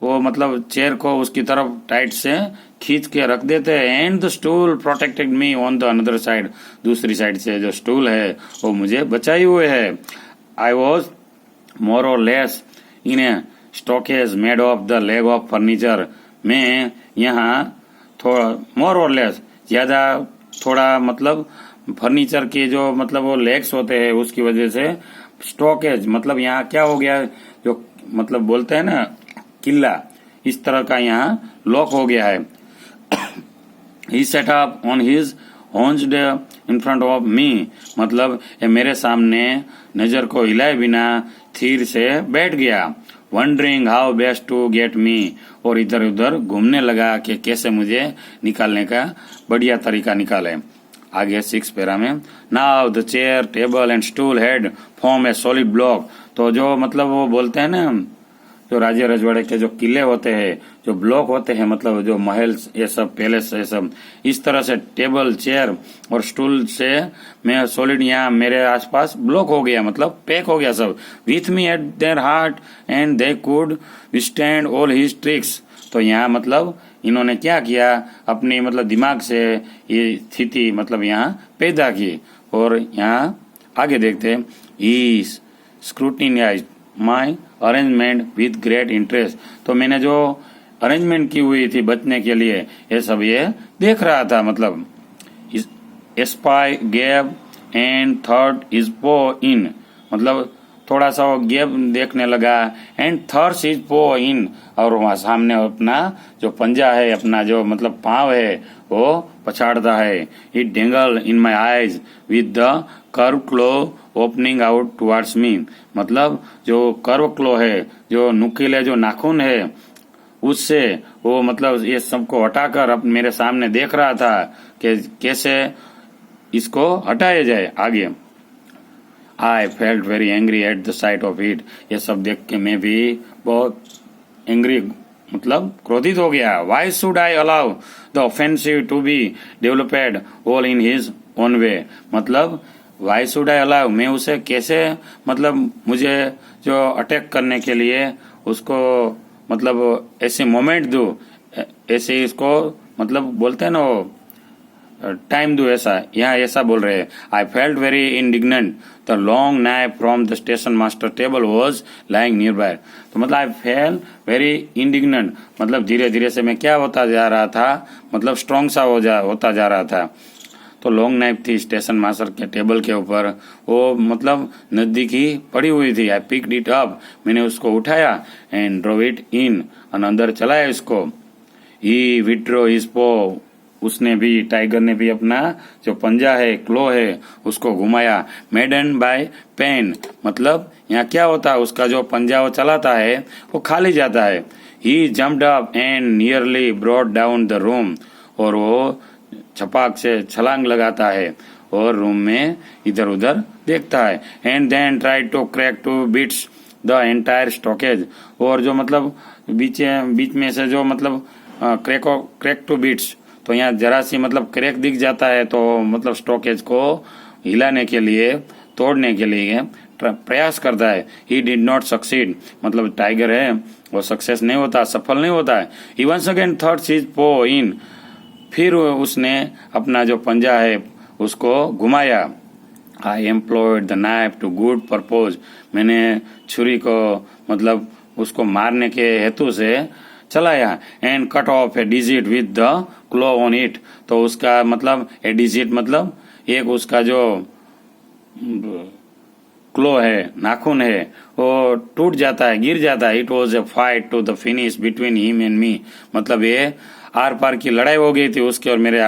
वो मतलब चेयर को उसकी तरफ टाइट से खींच के रख देते हैं। And the stool protected me on the another side, दूसरी साइड से जो स्टूल है वो मुझे बचाए हुए है। आई वॉज मोर और less in A stockage made of the leg of furniture. मैं यहाँ थोड़ा मोर और लेस ज्यादा थोड़ा मतलब फर्नीचर के जो मतलब वो लेग्स होते हैं उसकी वजह से स्टॉकेज मतलब यहाँ क्या हो गया, जो मतलब बोलते हैं ना किला, इस तरह का यहाँ लॉक हो गया है। He set up on his haunched in front of me, मतलब ये मेरे सामने नजर को हिलाए बिना थीर से बैठ गया। Wondering how best to get me, और इधर उधर घूमने लगा कि कैसे मुझे निकालने का बढ़िया तरीका निकाले। आगे 6 पैरा में now the chair table and stool head form A solid block. तो जो मतलब वो बोलते हैं ना, जो राज्य रजवाड़े के जो किले होते हैं, जो ब्लॉक होते हैं, मतलब जो महल ये सब पैलेस ये सब, इस तरह से टेबल चेयर और स्टूल से मैं सॉलिड यहाँ मेरे आसपास ब्लॉक हो गया, मतलब पैक हो गया सब। With me at their heart and they could withstand all his tricks. तो यहाँ मतलब इन्होंने क्या किया, अपनी मतलब दिमाग से ये स्थिति मतलब यहाँ पैदा की। और यहाँ आगे देखते हैं, ही स्क्रूटिनाइज्ड माई अरेंजमेंट विथ ग्रेट इंटरेस्ट। तो मैंने जो अरेंजमेंट की हुई थी बचने के लिए ये सब ये देख रहा था। मतलब spy gap and third is पो इन, मतलब थोड़ा सा वो गैप देखने लगा। एंड थर्स इज पो इन, और वहां सामने अपना जो पंजा है, अपना जो मतलब पांव है वो पछाड़ता है। It dangle in my eyes with the curve claw opening out towards me, मतलब जो कर्व क्लो है, जो नुकीले जो नाखून है, उससे वो मतलब ये सबको हटाकर अब मेरे सामने देख रहा था कि कैसे इसको हटाया जाए आगे। I felt very angry at the site of it, ये सब देख के मैं भी बहुत एंग्री मतलब क्रोधित हो गया। Why should I allow the offensive to be developed all in his own way, मतलब वाई शुड आई अलाउ, मैं उसे कैसे मतलब मुझे जो अटैक करने के लिए उसको मतलब ऐसे मोमेंट दूं, ऐसे इसको मतलब बोलते हैं ना वो टाइम दो, ऐसा यहाँ ऐसा बोल रहे हैं। I felt very indignant the long knife from the station master table was lying near by. तो मतलब आई फेल वेरी इंडिग्नेंट, मतलब धीरे धीरे से मैं क्या होता जा रहा था, मतलब स्ट्रॉन्ग सा होता जा रहा था। तो लॉन्ग नाइफ थी स्टेशन मास्टर के टेबल के ऊपर, वो मतलब नजदीक ही पड़ी हुई थी। आई पिक्ड इट अप, मैंने उसको उठाया। एंड ड्रॉ इट इन, अंदर चलाया इसको। ही विड्रो हिज पो, उसने भी टाइगर ने भी अपना जो पंजा है क्लो है उसको घुमाया। मेडन बाय पेन, मतलब यहाँ क्या होता है, उसका जो पंजा वो चलाता है वो खाली जाता है। He jumped up and nearly brought down the room, और वो छपाक से छलांग लगाता है और रूम में इधर उधर देखता है। And then try to crack to bits the entire stockade, और जो मतलब बीच में से जो मतलब क्रैक टू बिट्स, तो यहाँ जरा सी मतलब क्रैक दिख जाता है, तो मतलब स्टॉकेज को हिलाने के लिए तोड़ने के लिए प्रयास करता है। ही डिड नॉट सक्सीड, मतलब टाइगर है वो सक्सेस नहीं होता, सफल नहीं होता है। ही वंस अगेन थर्ड हिज पो इन, फिर उसने अपना जो पंजा है उसको घुमाया। I employed the knife to good purpose, मैंने छुरी को मतलब उसको मारने के हेतु से चलाया। And cut off a digit with the claw on it, तो उसका मतलब ए डिजिट मतलब एक उसका जो क्लो है नाखून है वो टूट जाता है, गिर जाता है। It was a fight to the finish between him and me, मतलब ये आर पार की लड़ाई हो गई थी उसके और मेरे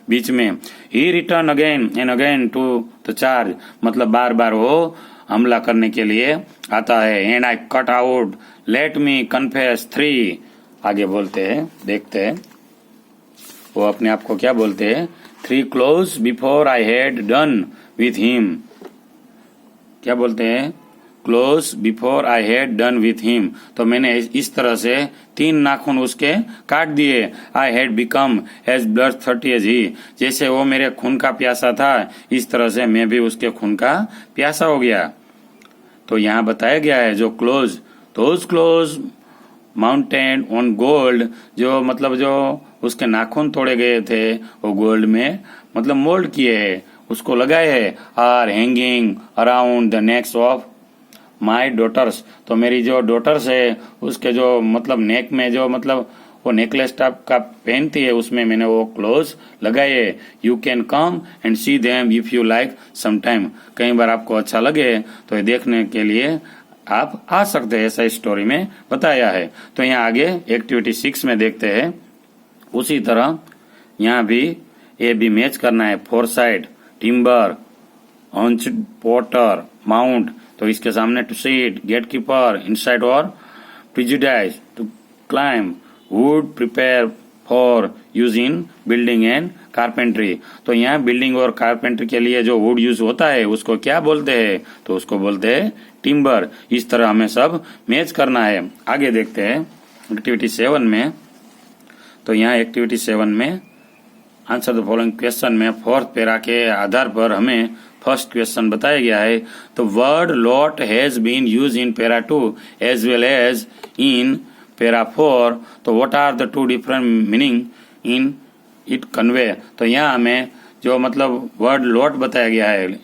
बीच में। He return again and again to the charge, मतलब बार बार वो हमला करने के लिए आता है। And I cut out let me confess 3, आगे बोलते हैं, देखते हैं वो अपने आप को क्या बोलते हैं। 3 close before I had done with him, क्या बोलते हैं, close before I had done with him, तो मैंने इस तरह से 3 नाखून उसके काट दिए। I had become as bloodthirsty as he, जैसे वो मेरे खून का प्यासा था इस तरह से मैं भी उसके खून का प्यासा हो गया। तो यहाँ बताया गया है जो close, those close mountain on gold, जो मतलब जो उसके नाखून तोड़े गए थे वो गोल्ड में मतलब मोल्ड किए है, उसको लगाए है। Are hanging around the necks of my daughters, तो मेरी जो डॉटर्स है उसके जो मतलब नेक में जो मतलब वो नेकलेस टाइप का पहनती है उसमें मैंने वो क्लोज लगाए है। You can come and see them if you like some time, कई बार आपको अच्छा लगे तो ये देखने के लिए आप आ सकते हैं, ऐसा इस स्टोरी में बताया है। तो यहाँ आगे एक्टिविटी 6 में देखते हैं, उसी तरह यहाँ भी ए बी मैच करना है। Four side, timber, hunch, porter, mount, तो इसके सामने to seat, gatekeeper, inside और prejudice, to climb, wood prepare for use in building and carpentry. तो यहाँ बिल्डिंग और कारपेंट्री के लिए जो वुड यूज होता है उसको क्या बोलते हैं, तो उसको बोलते हैं टिम्बर। इस तरह हमें सब मैच करना है। आगे देखते हैं एक्टिविटी 7 में। तो यहाँ एक्टिविटी 7 में आंसर द फॉलोइंग क्वेश्चन में फोर्थ पैरा के आधार पर हमें फर्स्ट क्वेश्चन बताया गया है। तो word lot has been use in para 2 as well as in para 4, तो what are the two different meaning in it convey. तो यहाँ हमें जो मतलब वर्ड लॉट बताया गया है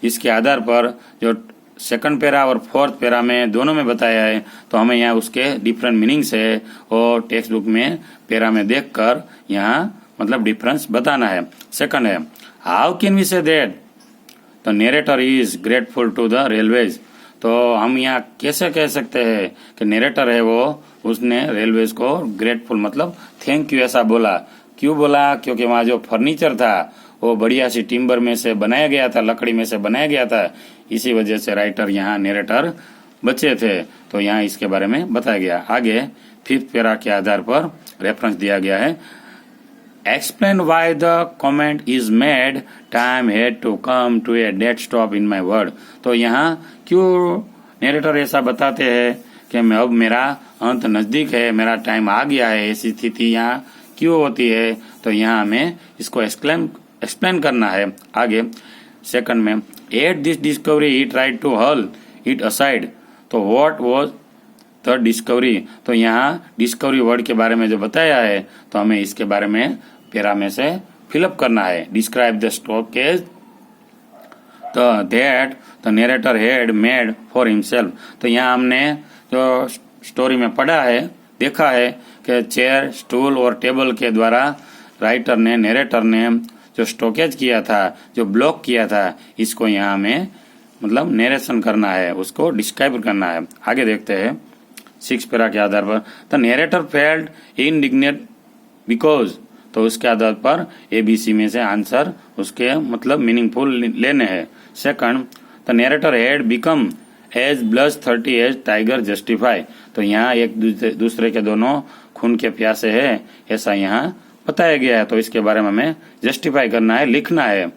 इसके आधार पर जो सेकंड पैरा और फोर्थ पैरा में दोनों में बताया है, तो हमें यहाँ उसके डिफरेंट मीनिंग्स है और टेक्स्ट बुक में पैरा में देखकर यहाँ मतलब डिफरेंस बताना है। सेकंड है how can we say that the narrator is grateful to the railways. तो हम यहाँ कैसे कह सकते हैं कि नरेटर है वो उसने रेलवेज को ग्रेटफुल मतलब थैंक यू ऐसा बोला। क्यों बोला, क्योंकि वहाँ जो फर्नीचर था वो बढ़िया सी टिम्बर में से बनाया गया था, लकड़ी में से बनाया गया था, इसी वजह से राइटर यहाँ नरेटर बचे थे। तो यहाँ इसके बारे में बताया गया। आगे फिफ्थ पैरा के आधार पर रेफरेंस दिया गया है। Explain why the comment is made. Time had to come to a dead stop in my word. तो यहाँ क्यों नरेटर ऐसा बताते हैं कि मैं अब मेरा अंत नजदीक है, मेरा टाइम आ गया है, ऐसी स्थिति यहाँ क्यों होती है। तो यहाँ हमें इसको एक्सप्लेन करना है। आगे सेकंड में at this discovery he tried to hurl it aside, तो व्हाट वाज द डिस्कवरी। तो यहाँ डिस्कवरी वर्ड के बारे में जो बताया है तो हमें इसके बारे में पैरा में से फिलअप करना है। Describe the stockade that the narrator had made for himself. तो यहाँ हमने जो स्टोरी में पढ़ा है देखा है कि चेयर, स्टूल और टेबल के द्वारा राइटर ने नरेटर ने जो स्टोकेज किया था, जो ब्लॉक किया था, इसको यहाँ हमें मतलब नरेशन करना है, उसको डिस्क्राइब करना है। आगे देखते हैं 6 पैरा के आधार पर। द नरेटर फेल्ट इनडिग्नेट बिकॉज, तो उसके आधार पर ABC में से आंसर उसके मतलब मीनिंगफुल लेने हैं। Second the narrator had become as blush 30 as tiger justify, तो यहाँ एक दूसरे के दोनों खून के प्यासे है ऐसा यहाँ बताया गया है, तो इसके बारे में हमें जस्टिफाई करना है, लिखना है।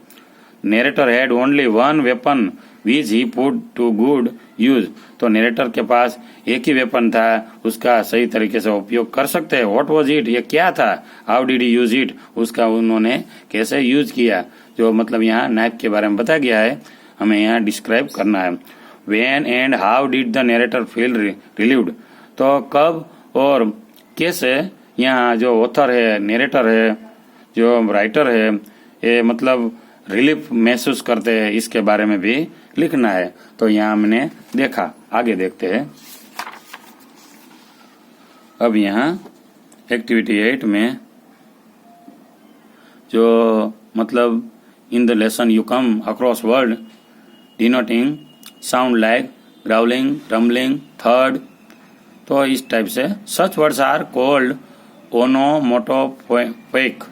Narrator had only one weapon which he put to good use, तो नरेटर के पास एक ही वेपन था, उसका सही तरीके से उपयोग कर सकते हैं। व्हाट वाज इट, ये क्या था। How did he use it, उसका उन्होंने कैसे यूज किया, जो मतलब यहाँ नाइफ के बारे में बताया गया है, हमें यहाँ डिस्क्राइब करना है। When and how did the narrator feel relieved, तो कब और कैसे यहाँ जो ऑथर है, नरेटर है, जो राइटर है, ये मतलब रिलीफ महसूस करते हैं, इसके बारे में भी लिखना है। तो यहाँ हमने देखा। आगे देखते हैं अब यहाँ एक्टिविटी 8 में जो मतलब in the lesson you come across word denoting sound like growling, rumbling, थर्ड, तो इस टाइप से such words are called onomatopoeic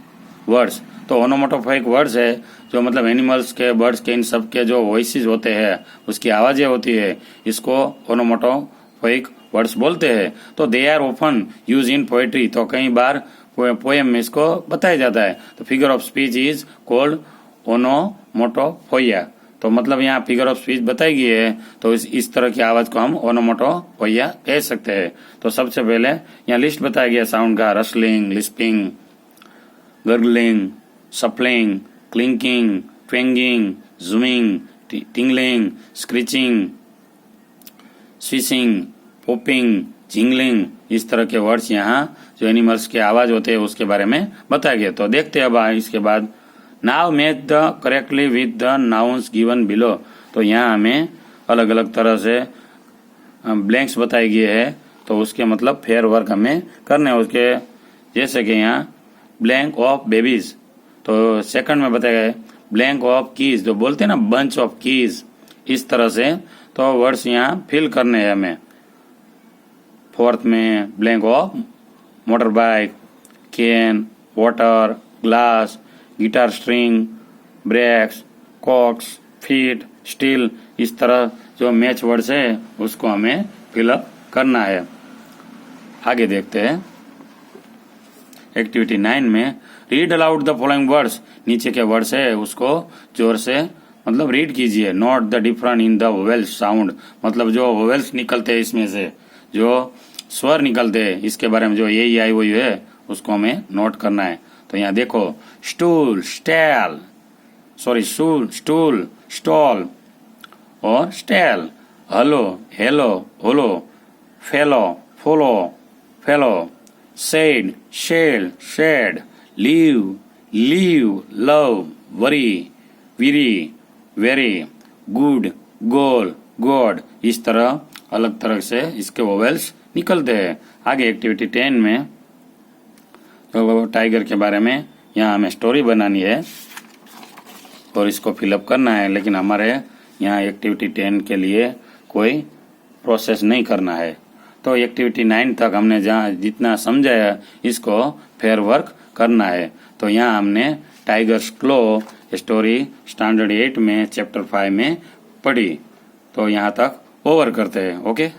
words. तो ओनोमोटोपोइक वर्ड्स है जो मतलब एनिमल्स के, बर्ड्स के, इन सब के जो वॉइसेस होते हैं, उसकी आवाजें होती है, इसको ओनोमोटोपोइक वर्ड्स बोलते हैं। तो they are often used in poetry, तो कई बार पोएम में इसको बताया जाता है। तो figure of speech is called onomatopoeia, तो मतलब यहाँ फिगर ऑफ स्पीच बताई गई है, तो इस तरह की आवाज को हम ओनोमोटोपोइया कह सकते हैं। तो सबसे पहले यहाँ लिस्ट बताया गया साउंड का, rustling, lisping, gargling, sapling, clinking, twanging, zooming, tingling, screeching, swishing, popping, jingling, इस तरह के वर्ड्स यहाँ जो एनिमल्स के आवाज होते हैं उसके बारे में बताया गया। तो देखते हैं अब इसके बाद, now match the correctly with the nouns given below. तो यहाँ हमें अलग अलग तरह से ब्लैंक्स बताए गए हैं, तो उसके मतलब फेयर वर्क हमें करने हैं उसके। जैसे कि यहाँ ब्लैंक ऑफ बेबीज, तो सेकंड में बताया गया ब्लैंक ऑफ कीज, जो बोलते हैं ना बंच ऑफ कीज, इस तरह से तो वर्ड्स यहाँ फिल करने हैं हमें। फोर्थ में blank of motor bike, can, water, glass, guitar string, brakes, cocks, feet, steel, इस तरह जो मैच वर्ड्स है उसको हमें फिलअप करना है। आगे देखते हैं एक्टिविटी 9 में, read aloud the following words. नीचे के वर्ड्स है उसको जोर से मतलब रीड कीजिए। Note the different in the vowels sound, मतलब जो वोवेल्स निकलते हैं इसमें से जो स्वर निकलते हैं इसके बारे में जो ये आई वो है उसको हमें नोट करना है। तो यहाँ देखो stool, stale, sorry stool, stall और stale, hallo, hello, hollow, fellow, follow, fellow, said, shell, shed, leave, leave, love, worry, weary, very, good, goal, god, इस तरह अलग तरह से इसके वोवेल्स निकलते हैं। आगे एक्टिविटी 10 में तो टाइगर के बारे में यहाँ हमें स्टोरी बनानी है और इसको फिलअप करना है, लेकिन हमारे यहाँ एक्टिविटी 10 के लिए कोई प्रोसेस नहीं करना है। तो एक्टिविटी 9 तक हमने जहाँ जितना समझाया इसको फेयर वर्क करना है। तो यहाँ हमने टाइगर्स क्लो स्टोरी स्टैंडर्ड 8 में चैप्टर 5 में पढ़ी। तो यहाँ तक ओवर करते हैं। ओके।